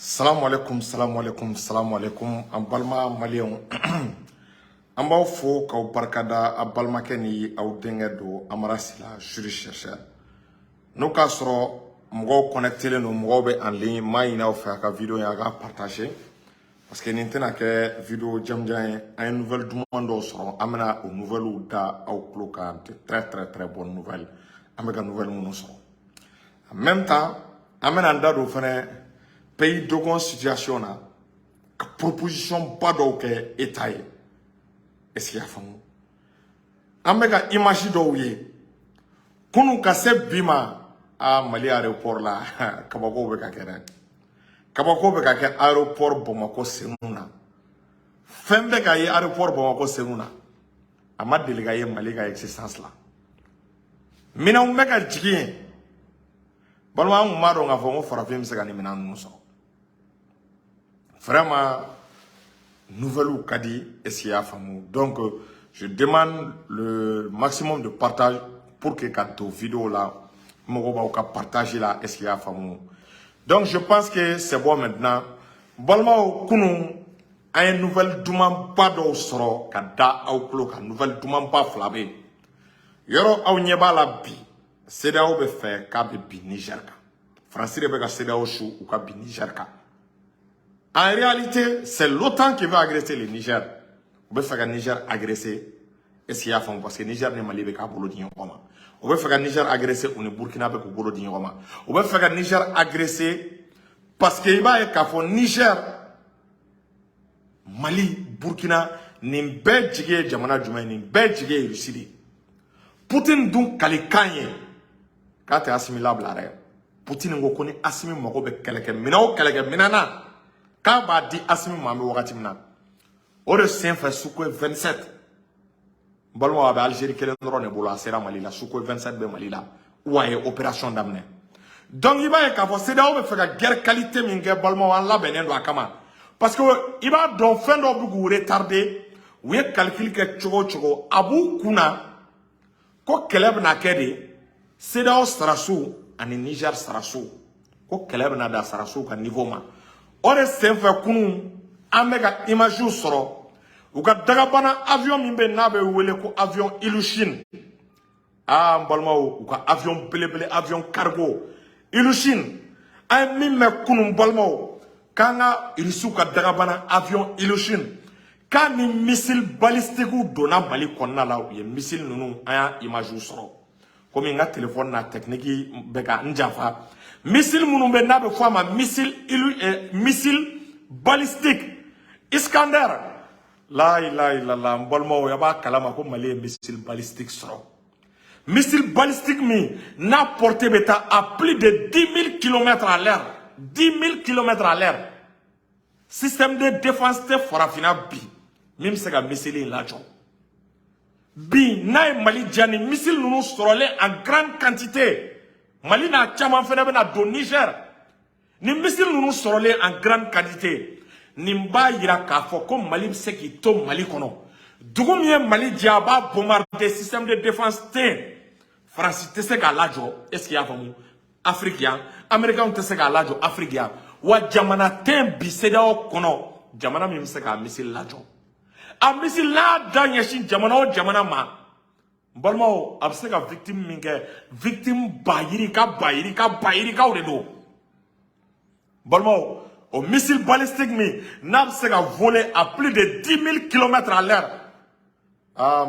Salam alaikum, salam alaikum, salam alaikum. En balma malien. En bas fo kau barkada a balma keni au dengedo amarasila juri chercheur. Nous kasro mgo connecté le no mgo be en ligne ma ina o faire ka vidéo ya ga partager parce que n'intena que vidéo jamjan un nouvelle demande sur amena au nouvelle ou da au cloka très bonne nouvelle amega nouvelle mon so. En même temps amena ndado fene pays de situation na ka proposition pas donc état est-ce qu'il y a famu amega image do ye kunu ka se bima a Mali aéroport la kabako be ka kere kabako be ka ke aéroport Bamako senuna fembe ka ye aéroport Bamako senuna ama delega ye Mali ka existence la mina umbe ka jigien balwa ngumaro nga fo ngo farafim se ka ni mina nuso vraiment nouvelle ou kadi est-ce qu'il y a famu donc je demande le maximum de partage pour que quand vidéo là Mogoba partager là est-ce qu'il y a famu donc je pense que c'est bon maintenant balma kunu a une nouvelle demande pas do soro kada au cloka nouvelle demande pas flabé yoro au nyeba la bi CEDEAO be fait ka bi Niger ka France be ka CEDEAO chou ou ka bi Niger ka en réalité c'est l'OTAN qui veut agresser le Niger on veut faire que Niger agresser est-ce qu'il y a famu parce que Niger ne Mali be ka bolo di ngoma on veut faire que Niger agresser on est Burkina be ko bolo di ngoma on veut faire que Niger agresser parce que il va y avoir Niger Mali Burkina ni be jige jamana juma ni be jige Russie Poutine dun kali kanye quand tu assimilable là Poutine ngo koni assimi mako be keleke minaw keleke minana ka ba di assimi mami wakati mina o de sen fa suko 27 balmo abe Algérie kelen ro ne bolo asera Mali la suko 27 be Mali la waye opération d'amne donc il va y avoir CEDEAO be faire guerre qualité minge balmo wan la benen do akama parce que il va donc fin do bugu retardé ou ye calcul ke chogo abu kuna ko keleb na kede CEDEAO sarasu ani Niger sarasu ko keleb na da sarasu ka niveau ma ore senfa kunu amega image soro uka dagabana avion mimbe nabe wele ko avion Ilyushin mbalma uka avion belebele avion cargo Ilyushin ay mimme kunu mbalma kanga irisuka dagabana avion Ilyushin quand ni missile balistique ou donna Mali konna la ou missile nunu aya image soro comme nga téléphone na technique beka njafa missile munu be na be fama missile balistique Iskander la ilaha illallah mbolmo ya ba kalama ko Mali missile balistique soro missile balistique mi n'a porté beta à plus de 10 000 km à l'heure 10 000 km à l'heure système de défense te forafina bi même si c'est missile là bi na Mali diani missile nous sorole en grande quantité Mali na chama fena na do Niger ni missile nous sorole en grande quantité ni mba yira ka fo ko Mali se ki to Mali kono dugumie Mali diaba bombarder système de défense te France te se ka lajo est-ce qu'il y a famu africain américain te se ka lajo africain wa jamana tem bi CEDEAO kono jamana mi se ka missile lajo a missile la danya shin jamana o jamana ma balmo abseka victime minge victime bayiri ka o de do balmo au missile balistique mi n'abseka voler à plus de 10 000 km à l'heure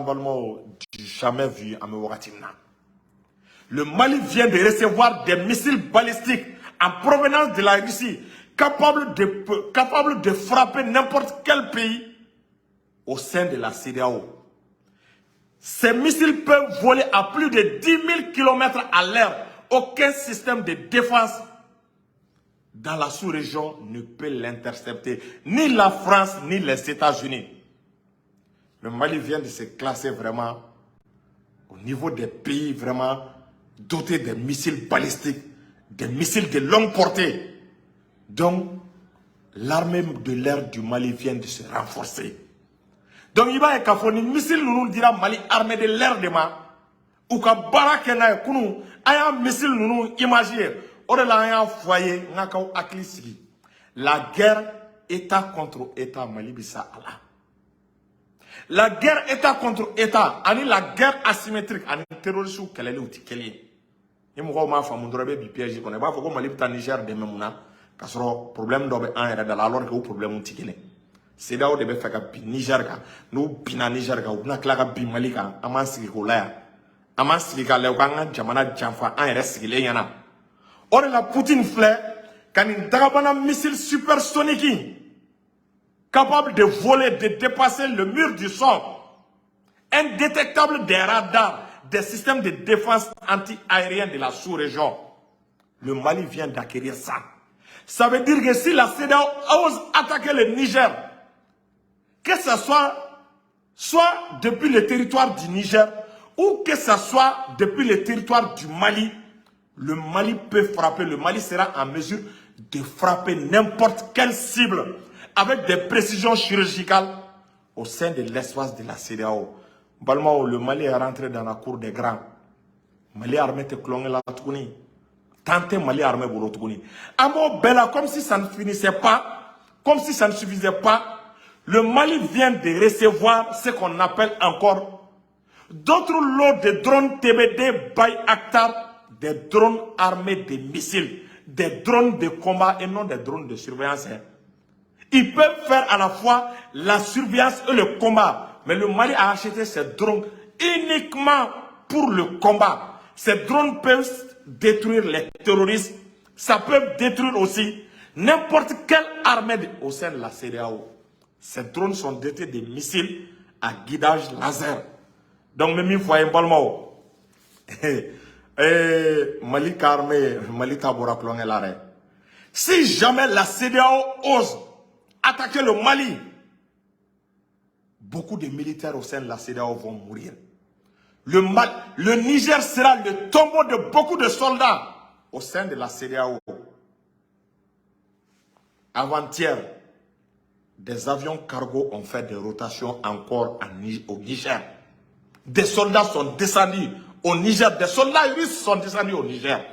balmo jamais vu à me wakatimna le Mali vient de recevoir des missiles balistiques en provenance de la Russie capable de frapper n'importe quel pays au sein de la CEDEAO. Ces missiles peuvent voler à plus de 10 000 km à l'heure. Aucun système de défense dans la sous-région ne peut l'intercepter. Ni la France, ni les États-Unis. Le Mali vient de se classer vraiment au niveau des pays vraiment dotés de missiles balistiques, des missiles de longue portée. Donc, l'armée de l'air du Mali vient de se renforcer. Donc il va y avoir des missiles nous dira Mali armée de l'air de ma ou ka barakena kunu aya missile nous imaginer o de la aya foyer ngakaw akli sigi La guerre État contre État, Mali bisa Allah. La guerre État contre État, ani la guerre asymétrique, ani terrorisme kelele ou tikeli. Ni moko ma fa mundrobe bi piège koné ba foko Mali bita Niger de memuna kasro problème do be en era da alors que problème tikeli. C'est là où de be faka bi Niger ka, no bina Niger ka, ou na kla ka bi Mali ka, aman sigi ko la ya. Aman sigi ka le ka jamana janfa en era sigi le yana. Or la Poutine flait quand une dagabana missile supersonique capable de voler, de dépasser le mur du son, indétectable des radars, des systèmes de défense anti-aérienne de la sous-région. Le Mali vient d'acquérir ça. Ça veut dire que si la CEDEAO ose attaquer le Niger, que ce soit depuis le territoire du Niger ou que ce soit depuis le territoire du Mali, le Mali peut frapper, le Mali sera en mesure de frapper n'importe quelle cible avec des précisions chirurgicales au sein de l'espace de la CEDEAO. Le Mali est rentré dans la cour des grands. Mali armé te clonge la tourni. Tante Mali armé pour tourni. Amo Bella, comme si ça ne finissait pas, comme si ça ne suffisait pas, le Mali vient de recevoir ce qu'on appelle encore d'autres lots de drones TBD Bayraktar, des drones armés de missiles, des drones de combat et non des drones de surveillance. Ils peuvent faire à la fois la surveillance et le combat. Mais le Mali a acheté ces drones uniquement pour le combat. Ces drones peuvent détruire les terroristes. Ça peut détruire aussi n'importe quelle armée au sein de la CEDEAO. Ces drones sont dotés de missiles à guidage laser. Donc, même il faut un balmao. Mali armé, Mali tabora clonge l'arrêt. Si jamais la CEDEAO ose attaquer le Mali, beaucoup de militaires au sein de la CEDEAO vont mourir. Le Niger sera le tombeau de beaucoup de soldats au sein de la CEDEAO. Avant-hier, des avions cargo ont fait des rotations encore au Niger. Des soldats sont descendus au Niger. Des soldats russes sont descendus au Niger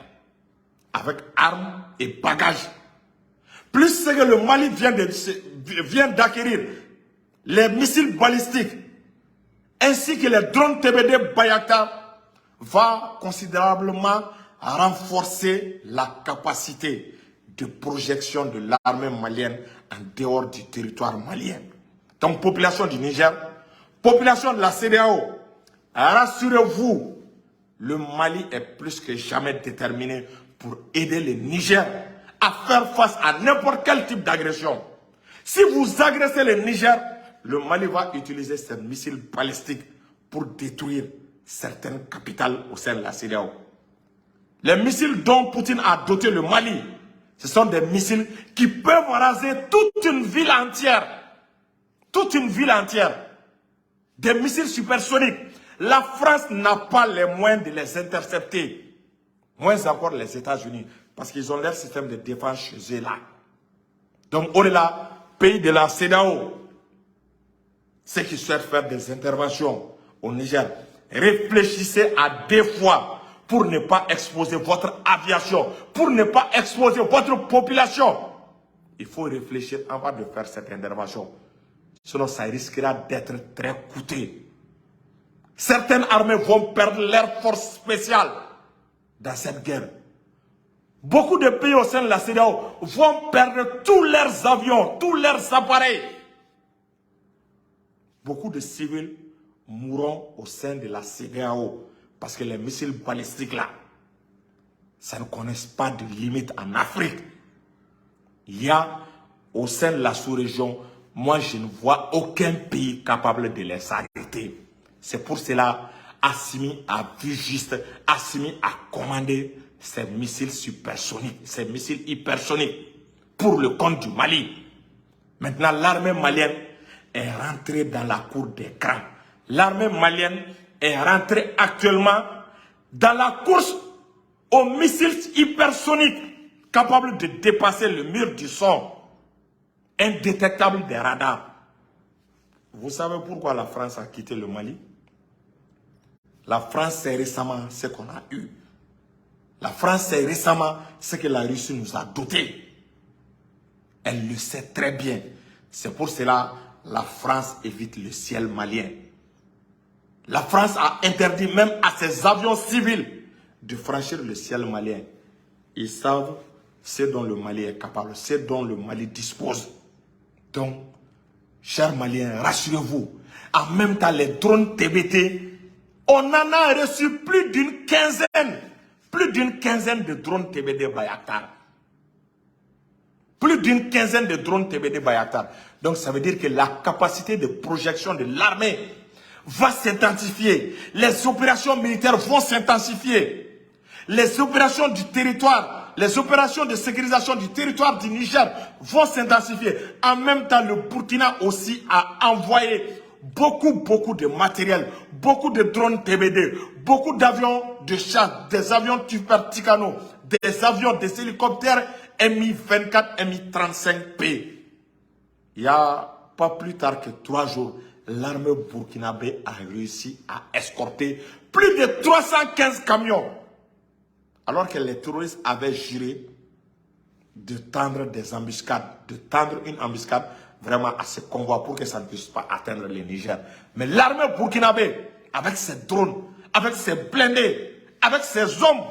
avec armes et bagages. Plus c'est que le Mali vient d'acquérir les missiles balistiques ainsi que les drones TBD Bayraktar, va considérablement renforcer la capacité de projection de l'armée malienne en dehors du territoire malien. Donc, population du Niger, population de la CEDEAO, rassurez-vous, le Mali est plus que jamais déterminé pour aider le Niger à faire face à n'importe quel type d'agression. Si vous agressez le Niger, le Mali va utiliser ces missiles balistiques pour détruire certaines capitales au sein de la CEDEAO. Les missiles dont Poutine a doté le Mali, ce sont des missiles qui peuvent raser toute une ville entière. Toute une ville entière. Des missiles supersoniques. La France n'a pas les moyens de les intercepter. Moins encore les États-Unis. Parce qu'ils ont leur système de défense chez eux là. Donc, au-delà, pays de la CEDEAO, ceux qui souhaitent faire des interventions au Niger, réfléchissez à 2 fois pour ne pas exposer votre aviation, pour ne pas exposer votre population. Il faut réfléchir avant de faire cette intervention. Sinon, ça risquera d'être très coûteux. Certaines armées vont perdre leur force spéciale dans cette guerre. Beaucoup de pays au sein de la CEDEAO vont perdre tous leurs avions, tous leurs appareils. Beaucoup de civils mourront au sein de la CEDEAO parce que les missiles balistiques là, ça ne connaissent pas de limite en Afrique. Il y a au sein de la sous-région, moi je ne vois aucun pays capable de les arrêter. C'est pour cela Assimi a vu juste, Assimi a commandé ces missiles supersoniques, ces missiles hypersoniques pour le compte du Mali. Maintenant, l'armée malienne est rentrée dans la cour des grands. L'armée malienne est rentrée actuellement dans la course aux missiles hypersoniques capables de dépasser le mur du son, indétectable des radars. Vous savez pourquoi la France a quitté le Mali? La France, c'est récemment ce qu'on a eu. La France, c'est récemment ce que la Russie nous a doté. Elle le sait très bien. C'est pour cela la France évite le ciel malien. La France a interdit même à ses avions civils de franchir le ciel malien. Ils savent ce dont le Mali est capable, ce dont le Mali dispose. Donc, chers Maliens, rassurez-vous. En même temps, les drones TBT, on en a reçu plus d'une quinzaine de drones TBT Bayaktar. Plus d'une quinzaine de drones TBT Bayaktar. Donc, ça veut dire que la capacité de projection de l'armée va s'intensifier. Les opérations militaires vont s'intensifier. Les opérations du territoire, les opérations de sécurisation du territoire du Niger vont s'intensifier. En même temps, le Burkina aussi a envoyé beaucoup de matériel, beaucoup de drones TBD, beaucoup d'avions de chasse, des avions Super Ticano, des avions, des hélicoptères Mi-24, Mi-35P. Il n'y a pas plus tard que 3 jours, l'armée burkinabé a réussi à escorter plus de 315 camions. Alors que les terroristes avaient juré de tendre des embuscades, de tendre une embuscade vraiment à ce convoi pour que ça ne puisse pas atteindre le Niger. Mais l'armée burkinabé, avec ses drones, avec ses blindés, avec ses hommes,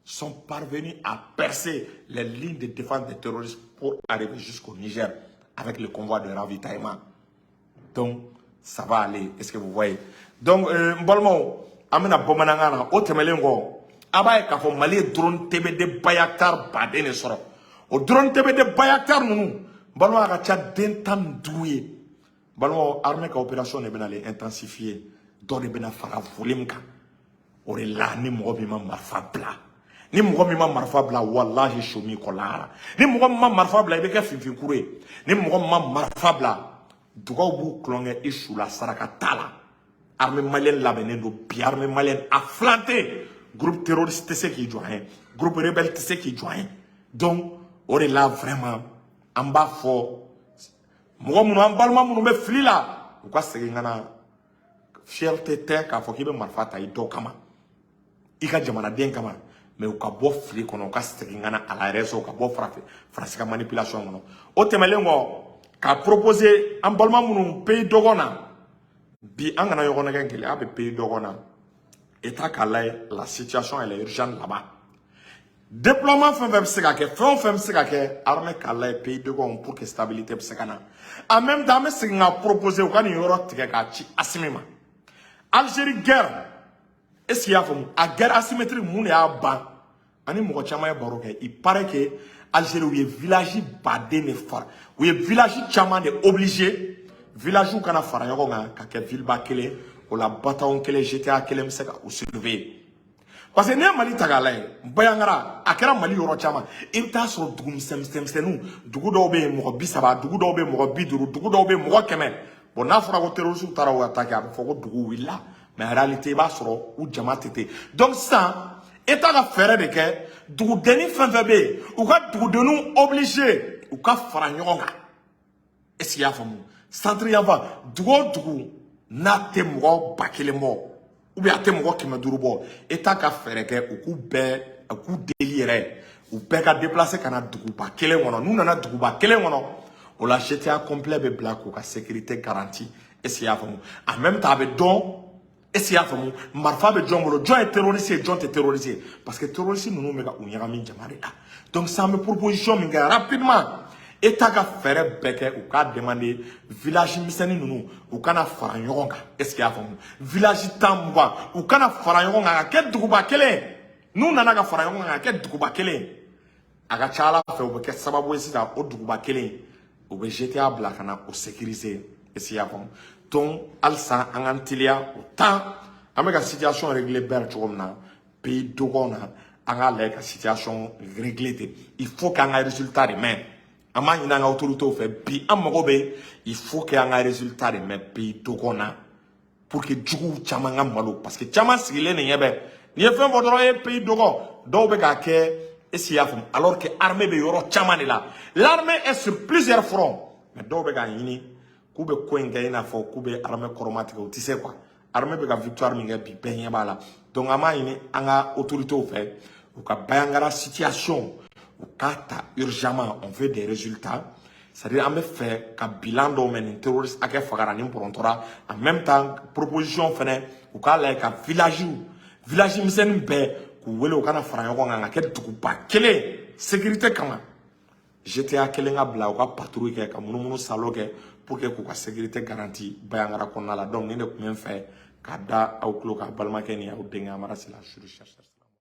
sont parvenus à percer les lignes de défense des terroristes pour arriver jusqu'au Niger avec le convoi de ravitaillement. Donc, ça va aller. Est-ce que vous voyez? Donc, Mbolmo, Amina Bomanangana, Otemelengo, Abaye Kafo Mali drone TBD Bayaktar Badene Soro. O drone TBD Bayaktar Nounou, Mbolmo Agacha Dentam Douye. Mbolmo, armée ka opération ne benale intensifier. Dore bena fara volimka. Ore la ni mwobima marfabla. Ni mwobima marfabla, wallahi shomi kolara. Ni mwobima marfabla, ibeke finfinkure. Ni mwobima marfabla. Dougaou klonge ishu la saraka tala. Armée malienne l'abenendo, puis armée malienne a flanté. Groupe terroriste c'est qui joint. Groupe rebelle c'est qui joint. Donc, on est là vraiment. En bas fort. Moi, mon emballement, mon me fli là. Pourquoi c'est qu'il y a fierté terre qu'a faut qu'il y ait marfata et do kama. Il y a jamana bien kama. Mais au cas où fli qu'on a c'est qu'il y a à la raison, au cas où frappé. France ka manipulation non. Au temelengo. Qu'a proposé un balma moun pays d'Ogona. Bi angana yogona gengele abe pays d'Ogona. État kalay la situation elle est urgente là-bas. Déploiement femme sekake, femme sekake, armée kalay pays d'Ogona pour que stabilité sekana. En même temps, c'est qu'on a proposé au Ghana yoro tika chi asimima. Algérie guerre. Est-ce qu'il y a une guerre asymétrique moun ya ban. Ani mo chama ya baroke. Il paraît que Algérie ou village badé ne far. Ou village chama de obligé. Village où kana fara yoko nga kake ville ba kele ou la bataon kele GTA kele mseka ou soulever. Parce que ne Mali tagalay bayangara akera Mali yoro chama imta so dugum semnu dugu do be mo bisaba dugu do be mo biduru dugu do be mo kemen bon na fara ko terrorisme tara ou attaquer foko dugu willa mais en réalité ba soro ou jama tete. Donc ça état la faire de que dugu deni fanfebe ou ka dugu denu obligé ou ka fara nyonga. Est-ce qu'il y a famu centre yava dugu na te mo bakele mo ou bien te mo ki maduru bo état ka faire que ou ku be ku délire ou be ka déplacer kana dugu bakele ngono nous nana dugu bakele ngono on la GTA complet be black ou ka sécurité garantie. Est-ce qu'il y a famu en même temps avec don. Est-ce qu'il y a famu marfa be jomolo John est terrorisé John est terrorisé parce que terrorisé nous mega unyami jamari là. Donc ça me proposition minga rapidement. État ka faire beke ou ka demander village misani nunu ou kana fara nyogonga. Est-ce qu'il y a famu village tambwa ou kana fara nyogonga ke duguba kele nous nana ka fara nyogonga ke duguba kele aga chala fe ou ke sababu esita o duguba kele ou be GTA blakana o sécuriser. Est-ce qu'il y a famu donc alsa angantilia autant avec la situation réglée berchomna pays dogona anga la situation réglée il faut qu'il y ait un résultat de même ama ina nga autorité fait bi amogobe il faut qu'il y ait un résultat de même pays dogona pour que djugu chama nga malo parce que chama sigile ne yebe ni fait vodro e pays dogo do be ga ke esiafum alors que armée be yoro chama ne là l'armée est sur plusieurs fronts mais do be ga yini Koube Kouenga ina fo koube armée chromatique tu sais quoi armée be ga victoire minga bi benye bala donc ama ini anga autorité au fait ou ka bayangara situation ou kata urgemment on veut des résultats c'est-à-dire an bɛ fɛ ka bilan dɔw mɛn nin terroriste hakɛ fagara ni pɔrɔntora en même temps proposition fɛnɛ u k'a lajɛ ka village misɛnnin bɛɛ k'u wele u kana fara ɲɔgɔn kan ka kɛ duguba kelen sécurité kama GTA kelen ka bila u ka patrouille kɛ ka munumunu salo kɛ pour que k'u ka sécurité garantie Bayangara kɔnɔna la donc nin de tun bɛ n fɛ ka da aw tulo kan balimakɛ ni aw denkɛ Amara Silasi